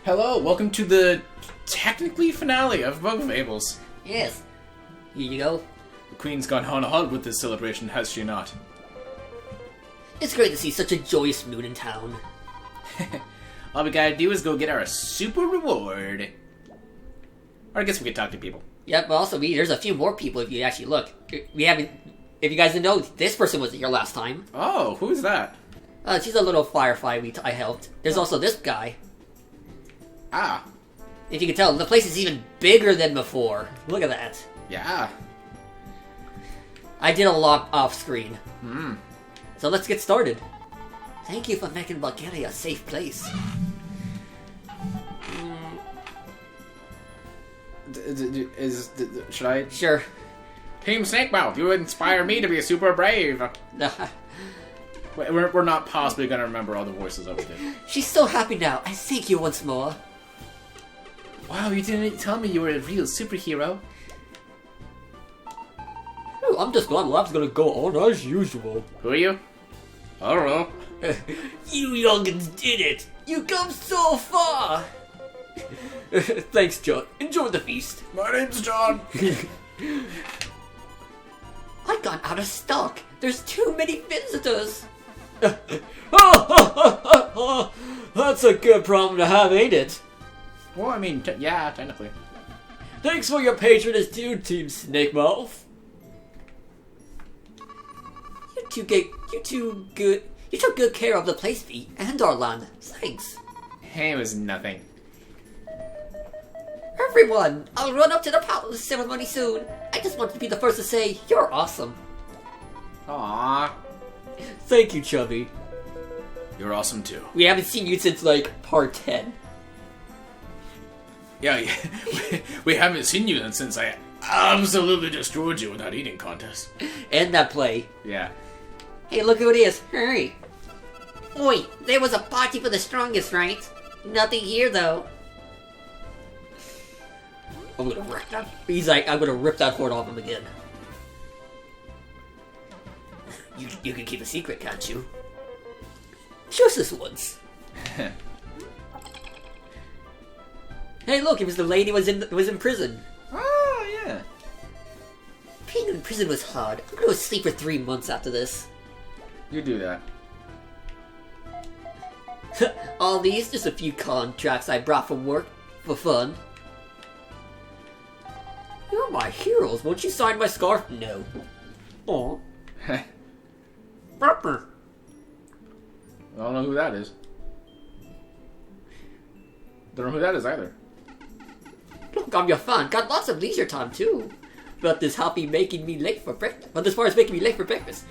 Hello, welcome to the technically finale of Bug Fables. Yes. Here you go. The Queen's gone on ahead with this celebration, has she not? It's great to see such a joyous mood in town. All we gotta do is go get our super reward. Or I guess we could talk to people. Yep, but also there's a few more people if you actually look. We haven't... If you guys didn't know, this person wasn't here last time. Oh, who's that? She's a little firefly I helped. There's also this guy. Ah. If you can tell, the place is even bigger than before. Look at that. Yeah. I did a lot off-screen. Hmm. So let's get started. Thank you for making Bulgaria a safe place. Should I? Sure. Team Snakemouth, you inspire me to be super brave. We're not possibly gonna remember all the voices that we did. She's so happy now. I thank you once more. Wow, you didn't tell me you were a real superhero. Oh, I'm just glad lab's gonna go on as usual. Who are you? I don't know. You youngins did it! You come so far! Thanks, John. Enjoy the feast. My name's John. I got out of stock. There's too many visitors. That's a good problem to have, ain't it? Well, I mean, yeah, technically. Thanks for your patronage too, Team Snakemouth. You took good care of the place, V, and our land. Thanks. Hey, it was nothing. Everyone, I'll run up to the palace ceremony soon. I just wanted to be the first to say, you're awesome. Aww. Thank you, Chubby. You're awesome too. We haven't seen you since, like, part 10. Yeah, we haven't seen you since I absolutely destroyed you in that eating contest. And that play. Yeah. Hey, look who it is. Hurry. Oi, there was a party for the strongest, right? Nothing here, though. I'm gonna rip that. He's like, I'm gonna rip that horn off him again. You can keep a secret, can't you? Just this once. Hey, look! It was the lady was in prison. Oh yeah. Being in prison was hard. I'm gonna go sleep for 3 months after this. You do that. All these, just a few contracts I brought from work for fun. You're my heroes. Won't you sign my scarf? No. Aw. Burper. I don't know who that is. Don't know who that is either. Look, I'm your fan. Got lots of leisure time too. But this making me late for breakfast. But this bar is making me late for breakfast.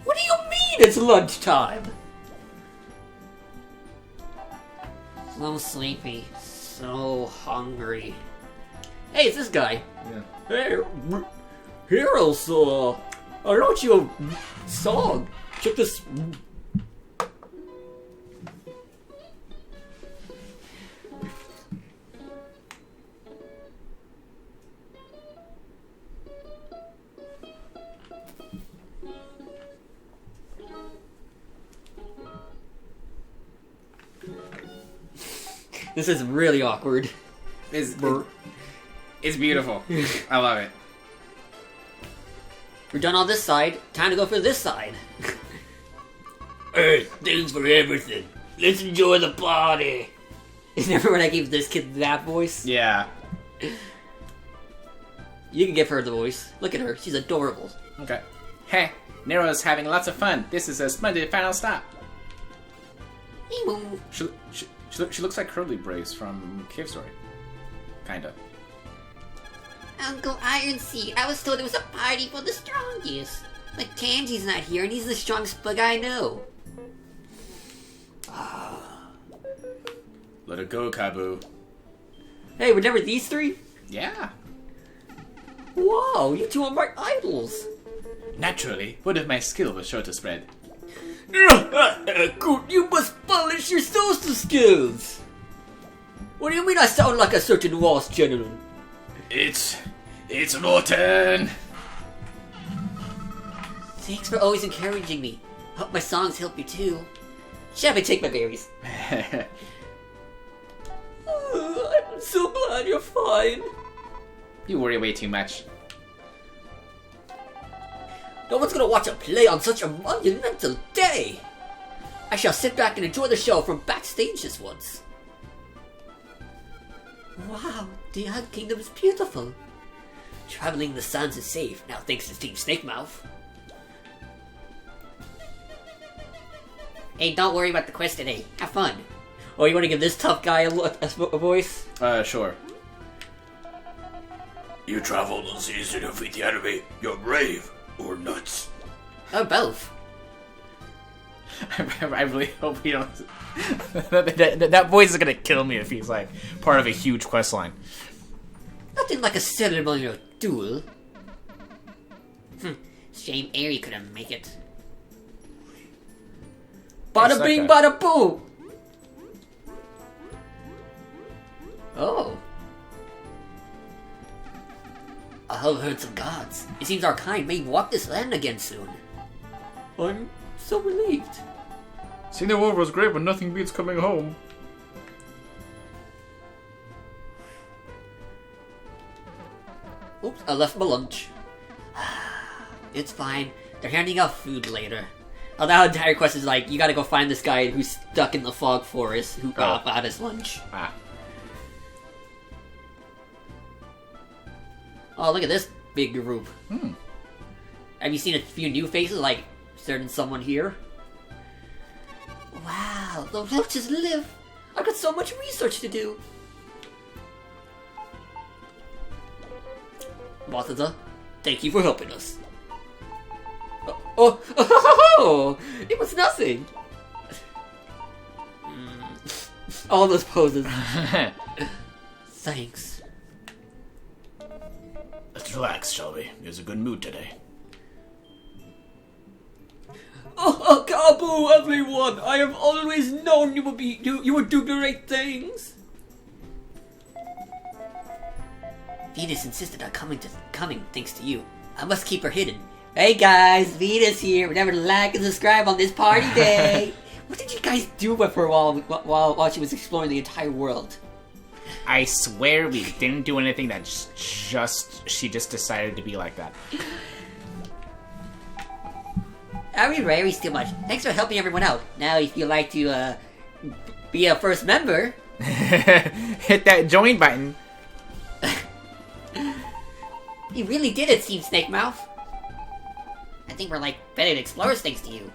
What do you mean it's lunchtime? So sleepy. So hungry. Hey, it's this guy. Yeah. Hey, heroes, I wrote you a song. Check this. This is really awkward. It's beautiful. I love it. We're done on this side. Time to go for this side. Hey, thanks for everything. Let's enjoy the party. Remember when I gave this kid that voice? Yeah. You can give her the voice. Look at her. She's adorable. Okay. Hey, Nero's having lots of fun. This is a splendid final stop. She looks like Curly Brace from Cave Story. Kinda. Uncle Ironseed, I was told it was a party for the strongest. But Tangy's not here, and he's the strongest bug I know. Let it go, Kabu. Hey, remember these three? Yeah. Wow, you two are my idols. Naturally, word of my skill was sure to spread. Good, you must polish your social skills. What do you mean I sound like a certain Wars general? It's rotten. Thanks for always encouraging me. Hope my songs help you too. Shall I take my berries? so glad you're fine. You worry way too much. No one's gonna watch a play on such a monumental day. I shall sit back and enjoy the show from backstage this once. Wow, the Ant Kingdom is beautiful. Traveling the sands is safe, now thanks to Team Snakemouth. Hey, don't worry about the quest today. Have fun. Oh, you want to give this tough guy a voice? Sure. You travel the seas to defeat the enemy. You're brave or nuts. Oh, both. I really hope we don't... that voice is gonna kill me if he's, like, part of a huge quest line. Nothing like a ceremonial duel. Shame Airy couldn't make it. Bada bing, bada boom! Oh. A whole herd of gods. It seems our kind may walk this land again soon. I'm so relieved. Seeing the war was great, but nothing beats coming home. Oops, I left my lunch. It's fine. They're handing out food later. Oh, that entire quest is like, you gotta go find this guy who's stuck in the fog forest who got his lunch. Ah. Oh, look at this big group. Hmm. Have you seen a few new faces, like certain someone here? Wow, the roaches live! I've got so much research to do! Watata, thank you for helping us. Oh, it was nothing! All those poses. Thanks. Let's relax, shall we? There's a good mood today. Oh, Kabu, everyone! I have always known you would do great things. Venus insisted on coming thanks to you. I must keep her hidden. Hey guys, Venus here. Remember to like and subscribe on this party day. What did you guys do with her while she was exploring the entire world? I swear we didn't do anything that she just decided to be like that. Ari Rary's too much. Thanks for helping everyone out. Now if you'd like to be a first member, hit that join button. You really did it, Team Snakemouth. I think we're like better explorers thanks to you.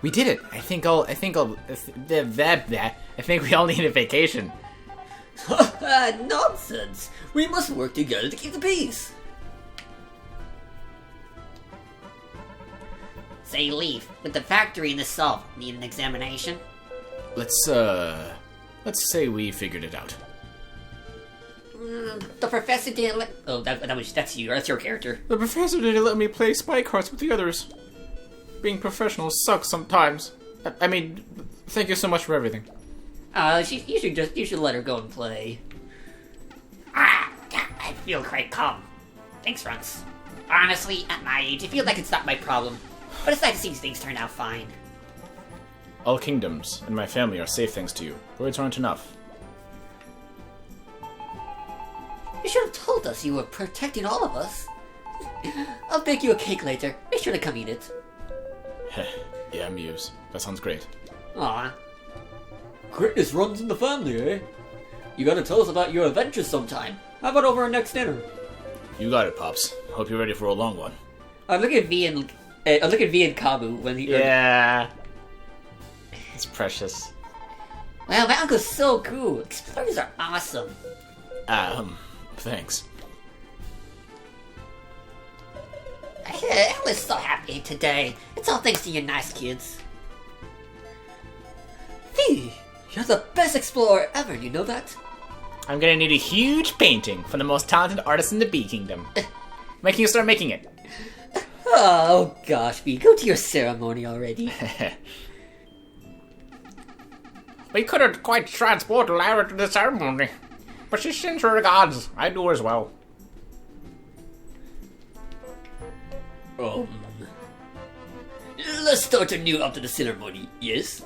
We did it. I think we all need a vacation. Nonsense. We must work together to keep the peace. Say, Leaf, with the factory in the south, need an examination? Let's say we figured it out. The professor didn't let... Oh, that's you. That's your character. The professor didn't let me play spy cards with the others. Being professional sucks sometimes. I mean, thank you so much for everything. You should let her go and play. I feel quite calm. Thanks, Runts. Honestly, at my age, I feel like it's not my problem. But it's nice to see things turn out fine. All kingdoms and my family are safe thanks to you. Words aren't enough. You should have told us you were protecting all of us. I'll bake you a cake later. Be sure to come eat it. Yeah, Muse. That sounds great. Aw. Greatness runs in the family, eh? You gotta tell us about your adventures sometime. How about over our next dinner? You got it, Pops. Hope you're ready for a long one. Look at V and Kabu when he. Yeah. It's precious. Wow, my uncle's so cool. Explorers are awesome. Thanks. I was so happy today. It's all thanks to you nice kids. V, you're the best explorer ever, you know that? I'm gonna need a huge painting from the most talented artist in the Bee Kingdom. When can you start making it? Oh gosh, V, go to your ceremony already. We couldn't quite transport Lara to the ceremony, but she sends her regards. I do as well. Let's start anew after the ceremony, yes?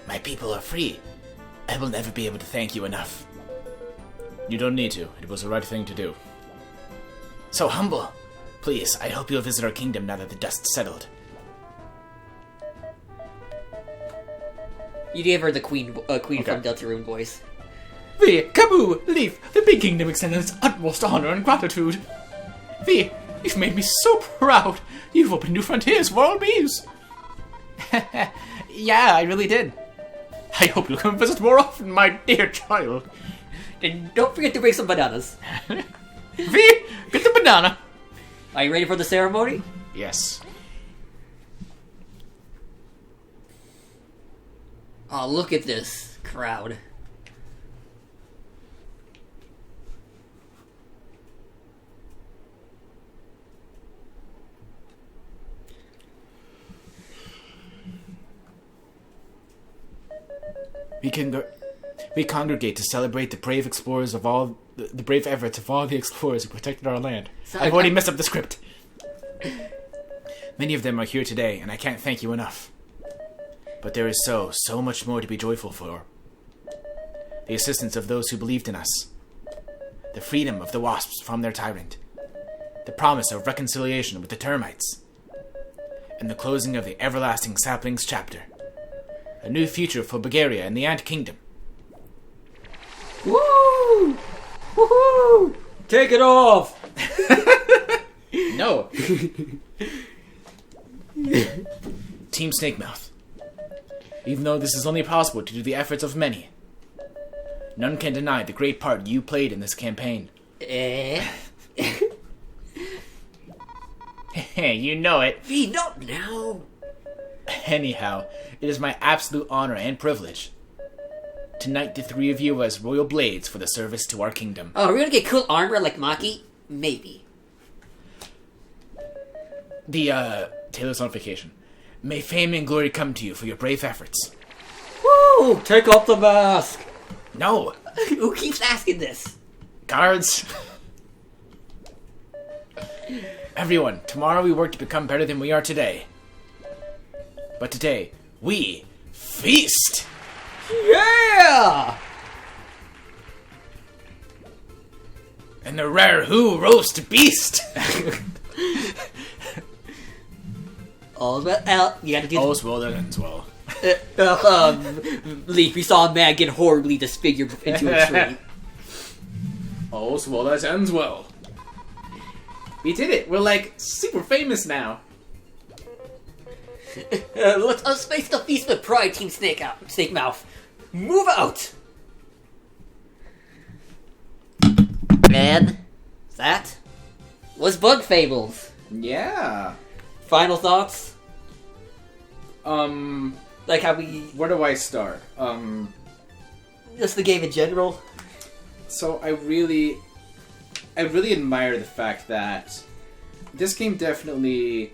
My people are free. I will never be able to thank you enough. You don't need to. It was the right thing to do. So humble. Please, I hope you'll visit our kingdom now that the dust's settled. You gave her the queen Okay. from Deltarune voice. V, Kaboo, Leaf, the Big Kingdom extends its utmost honor and gratitude. V, you've made me so proud. You've opened new frontiers for all bees. Yeah, I really did. I hope you'll come visit more often, my dear child. And don't forget to bring some bananas. V, get the banana. Are you ready for the ceremony? Yes. Oh, look at this crowd. We congregate to celebrate the brave explorers of all the brave efforts of all the explorers who protected our land. Sorry, I've already messed up the script. Many of them are here today, and I can't thank you enough. But there is so much more to be joyful for. The assistance of those who believed in us. The freedom of the wasps from their tyrant. The promise of reconciliation with the termites. And the closing of the everlasting Saplings chapter. A new future for Bulgaria and the Ant Kingdom. Woo! Woohoo! Take it off! No. Team Snakemouth. Even though this is only possible due to the efforts of many, none can deny the great part you played in this campaign. You know it. V, not now. Anyhow, it is my absolute honor and privilege to knight the three of you as royal blades for the service to our kingdom. Oh, are we gonna get cool armor like Maki? Maybe. The, Taylor's on vacation. May fame and glory come to you for your brave efforts. Woo! Take off the mask! No! Who keeps asking this? Guards! Everyone, tomorrow we work to become better than we are today. But today, we feast! Yeah! And the rare who roast beast! Oh, well, you gotta do All's well that ends well. Leaf, we saw a man get horribly disfigured into a tree. All's well that ends well. We did it! We're like super famous now. Let's face the feast with pride, Team Snake Mouth. Move out! And that was Bug Fables. Yeah. Final thoughts? Like how we... Where do I start? Just the game in general. So I really admire the fact that this game definitely,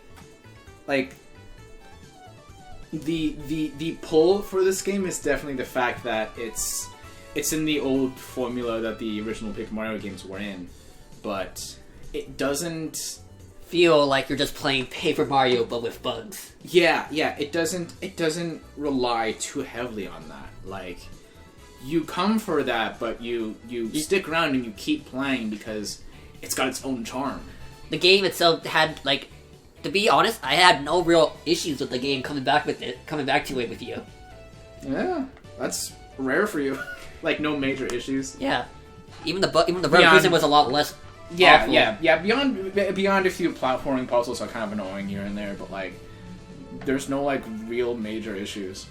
like, the pull for this game is definitely the fact that it's in the old formula that the original Paper Mario games were in, but it doesn't Feel like you're just playing Paper Mario but with bugs. Yeah, it doesn't rely too heavily on that. Like, you come for that, but you stick around and you keep playing because it's got its own charm. The game itself had, like, to be honest, I had no real issues with the game coming back to it with you. Yeah, that's rare for you. Like, no major issues. Yeah. Even the revision was a lot less awful. Yeah. Beyond a few platforming puzzles are kind of annoying here and there, but like, there's no like real major issues.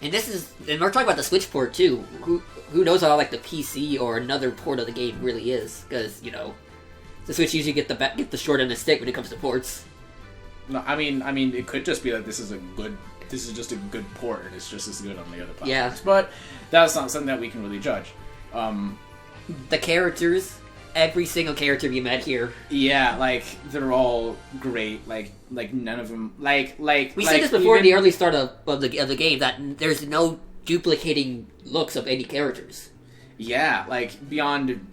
And we're talking about the Switch port too. Who knows how like the PC or another port of the game really is? Because the Switch usually get the short end of the stick when it comes to ports. No, I mean, it could just be that this is just a good port, and it's just as good on the other platforms. Yeah. But that's not something that we can really judge. The characters, every single character you met here. Yeah, like they're all great. Like none of them we said this before in the early start of the game that there's no duplicating looks of any characters. Yeah, like beyond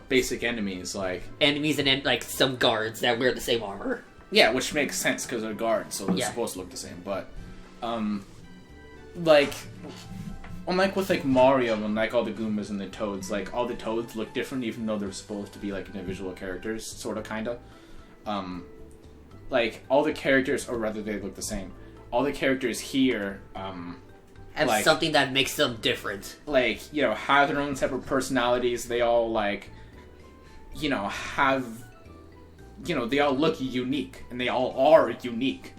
basic enemies like enemies and then like some guards that wear the same armor. Yeah, which makes sense because they're guards, so they're Yeah. supposed to look the same. But like, unlike with, like, Mario and, like, all the Goombas and the Toads, like, all the Toads look different even though they're supposed to be, like, individual characters, sort of, kind of. Like, all the characters, or rather they look the same, all the characters here, have like, something that makes them different. Like, you know, have their own separate personalities, they all, like, you know, have, you know, they all look unique, and they all are unique.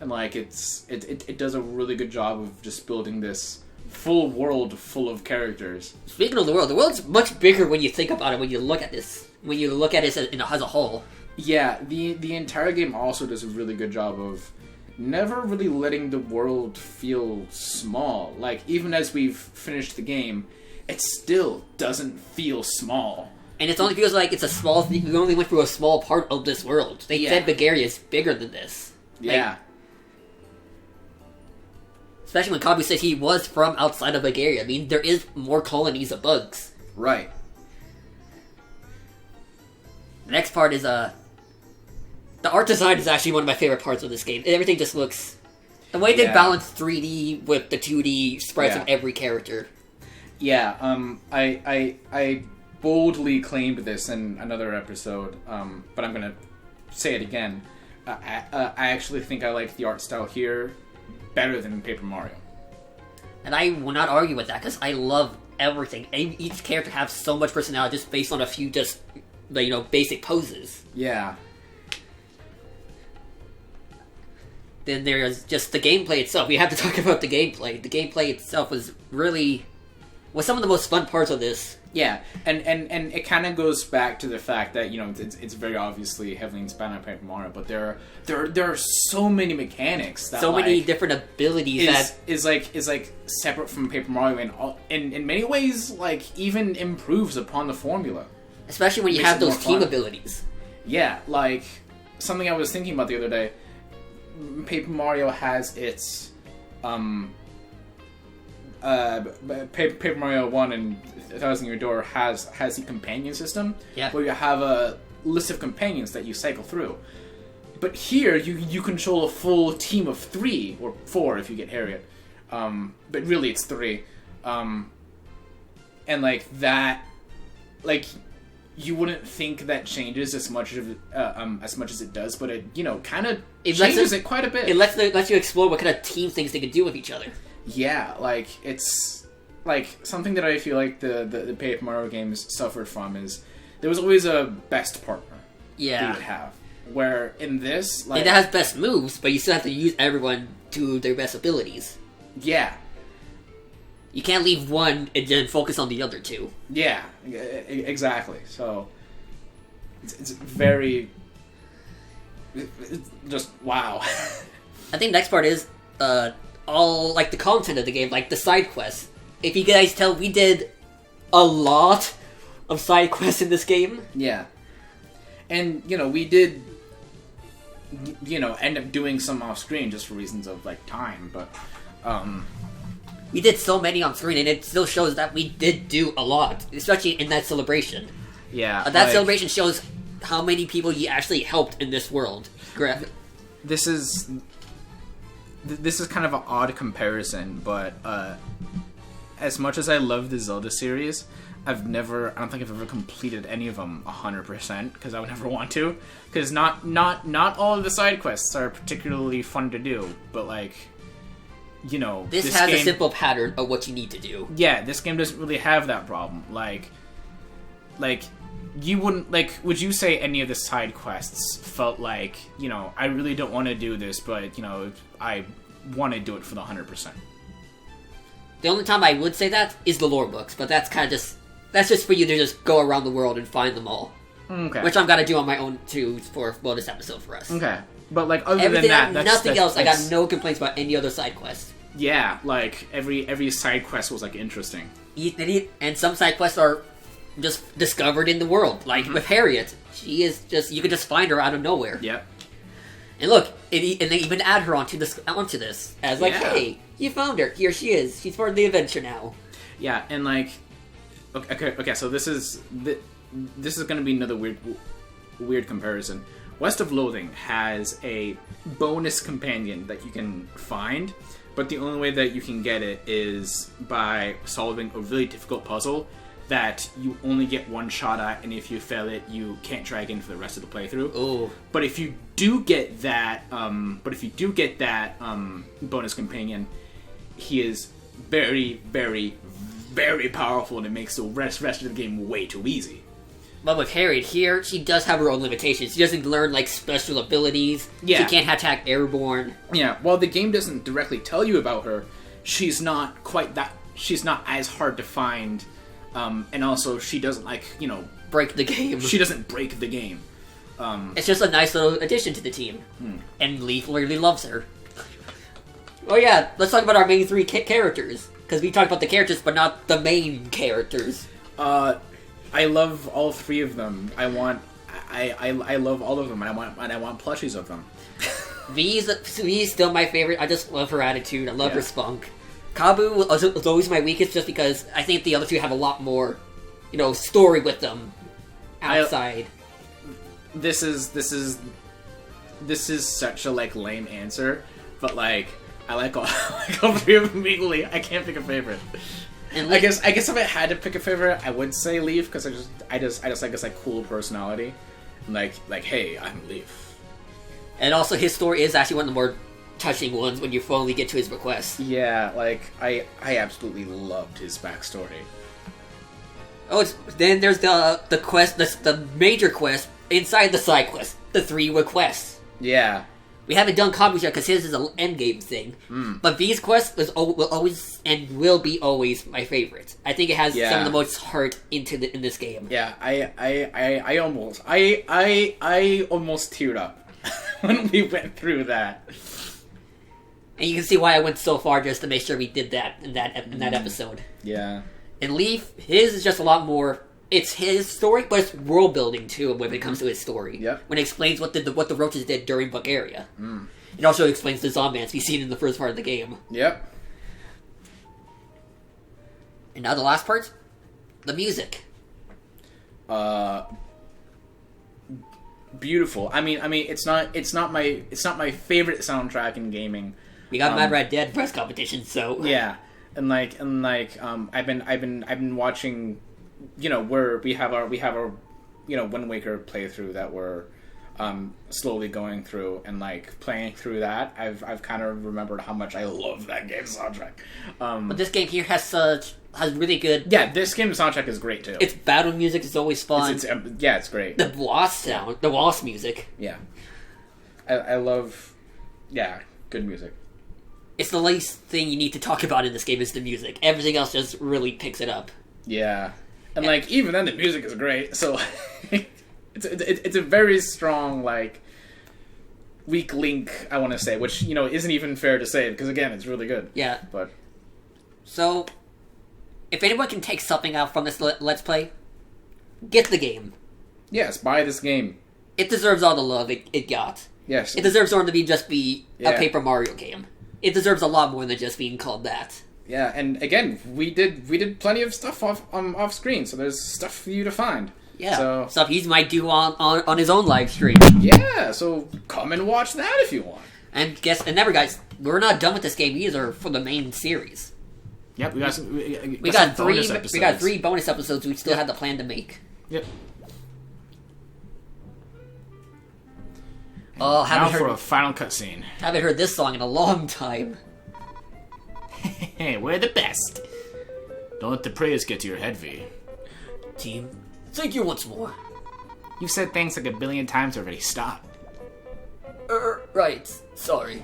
And, like, it does a really good job of just building this full world full of characters. Speaking of the world's much bigger when you think about it, when you look at this. When you look at it as a whole. Yeah, the entire game also does a really good job of never really letting the world feel small. Like, even as we've finished the game, it still doesn't feel small. And it only feels like it's a small thing. We only went through a small part of this world. They said Bulgaria is bigger than this. Yeah. Like, especially when Kabu says he was from outside of Bulgaria. I mean, there is more colonies of bugs. Right. The next part is, the art design is actually one of my favorite parts of this game. Everything just looks... The way they balance 3D with the 2D sprites of every character. Yeah, I boldly claimed this in another episode, but I'm gonna say it again. I actually think I like the art style here better than Paper Mario. And I will not argue with that, because I love everything. Each character has so much personality just based on a few just, you know, basic poses. Yeah. Then there's just the gameplay itself. We have to talk about the gameplay. The gameplay itself was some of the most fun parts of this. Yeah, and it kind of goes back to the fact that, you know, it's very obviously heavily inspired on Paper Mario, but there are so many mechanics that, so many like, different abilities that is like separate from Paper Mario, and in many ways, like, even improves upon the formula. Especially when you have those team abilities. Yeah, like, something I was thinking about the other day. Paper Mario has its Paper Mario 1 and 1000 Year Door has the companion system, where you have a list of companions that you cycle through. But here, you control a full team of 3, or 4 if you get Harriet. But really it's 3. And like that, like, you wouldn't think that changes as much as it does, but it, you know, kind of changes it quite a bit. It lets you explore what kind of team things they can do with each other. Yeah, like, it's like something that I feel like the Paper Mario games suffered from is there was always a best partner. Yeah, that you would have. Where in this, like, it has best moves, but you still have to use everyone to their best abilities. Yeah. You can't leave one and then focus on the other two. Yeah, exactly. So it's very just wow. I think the next part is all like the content of the game, like the side quests. If you guys tell, we did a lot of side quests in this game. Yeah, and you know, we did, you know, end up doing some off screen just for reasons of like time, but we did so many on screen, and it still shows that we did do a lot, especially in that celebration. Yeah, that celebration shows how many people you actually helped in this world. This is kind of an odd comparison, but as much as I love the Zelda series, I don't think I've ever completed any of them 100%, because I would never want to, because not all of the side quests are particularly fun to do, but like, you know, this has a simple pattern of what you need to do. Yeah, this game doesn't really have that problem. Like you wouldn't, like, would you say any of the side quests felt like, you know, I really don't want to do this, but, you know, I want to do it for the 100%? The only time I would say that is the lore books, but that's kind of that's just for you to just go around the world and find them all. Okay. Which I'm gonna do on my own too for bonus episode for us. Okay. But like other than that, nothing else. I got no complaints about any other side quests. Yeah, like every side quest was like interesting. And some side quests are just discovered in the world. Like with Harriet, she is just, you can just find her out of nowhere. Yep. And look, and they even add her onto this as like, hey, you found her. Here she is. She's part of the adventure now. Yeah, and like, okay. So this is going to be another weird comparison. West of Loathing has a bonus companion that you can find, but the only way that you can get it is by solving a really difficult puzzle that you only get one shot at, and if you fail it, you can't try again for the rest of the playthrough. Oh. But if you do get that, bonus companion, he is very, very, very powerful, and it makes the rest of the game way too easy. But with Harriet here, she does have her own limitations. She doesn't learn, like, special abilities. Yeah. She can't attack airborne. Yeah, while the game doesn't directly tell you about her, she's not as hard to find, and also she doesn't, Break the game. she doesn't break the game. It's just a nice little addition to the team. And Leaf really loves her. Oh yeah, let's talk about our main three characters. Because we talked about the characters, but not the main characters. I love all three of them. I love all of them, and I want plushies of them. V's still my favorite. I just love her attitude. I love her spunk. Kabu was always my weakest, just because I think the other two have a lot more, story with them outside. This is such a lame answer, but I like all three of them equally. I can't pick a favorite. And I guess if I had to pick a favorite, I would say Leaf, because I just like his cool personality, hey, I'm Leaf. And also his story is actually one of the more touching ones when you finally get to his request. Yeah, I absolutely loved his backstory. Oh, then there's the quest, the major quest inside the side quest, the 3 requests. Yeah. We haven't done Kabu's yet because his is an endgame thing. But V's quest will always and will be always my favorite. I think it has some of the most heart in this game. Yeah, I almost teared up when we went through that. And you can see why I went so far just to make sure we did that in that episode. Yeah. And Leaf, his is just a lot more. It's his story, but it's world building too when it comes to his story. Yep. When it explains what the roaches did during Bulgaria. It also explains the Zombans we've seen in the first part of the game. Yep. And now the last part, the music. Beautiful. I mean, it's not my favorite soundtrack in gaming. We got Mad Rat Dead press competition, so yeah, I've been watching. Where we have our Wind Waker playthrough that we're slowly going through, and playing through that, I've kind of remembered how much I love that game's soundtrack. But this game here has really good. Yeah, this game's soundtrack is great too. Its battle music is always fun. It's great. The boss music. Yeah, I love. Yeah, good music. It's the least thing you need to talk about in this game is the music. Everything else just really picks it up. Yeah. And even then, the music is great. So it's a very strong weak link, I want to say, which isn't even fair to say because again, it's really good. Yeah. But so, if anyone can take something out from this Let's Play, get the game. Yes, buy this game. It deserves all the love it got. Yes. It deserves more than just be a Paper Mario game. It deserves a lot more than just being called that. Yeah, and again, we did plenty of stuff off screen, so there's stuff for you to find. Yeah, so, stuff he might do on his own live stream. Yeah, so come and watch that if you want. And remember, guys, we're not done with this game either for the main series. Yep, we got three bonus episodes we still had the plan to make. Yep. Oh, now for a final cutscene. Haven't heard this song in a long time. Hey, we're the best. Don't let the praise get to your head, V. Team, thank you once more. You've said thanks like 1 billion times already. Stop. Right. Sorry.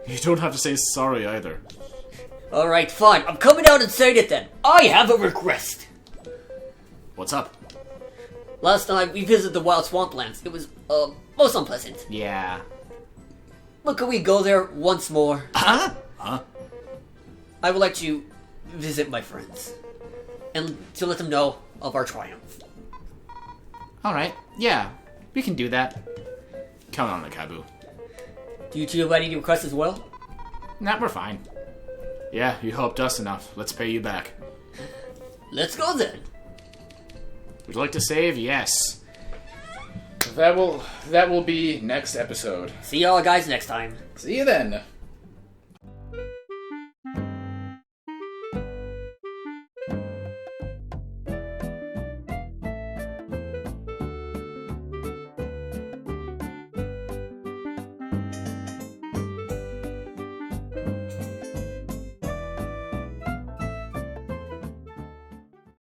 You don't have to say sorry either. Alright, fine. I'm coming out and saying it then. I have a request. What's up? Last time we visited the Wild Swamplands, it was, most unpleasant. Yeah. But can we go there once more? Huh? I would like to visit my friends. And to let them know of our triumph. Alright, yeah. We can do that. Count on it, Kabu. Do you two have any requests as well? Nah, we're fine. Yeah, you helped us enough. Let's pay you back. Let's go then. Would you like to save? Yes. that will be next episode. See y'all guys next time. See you then.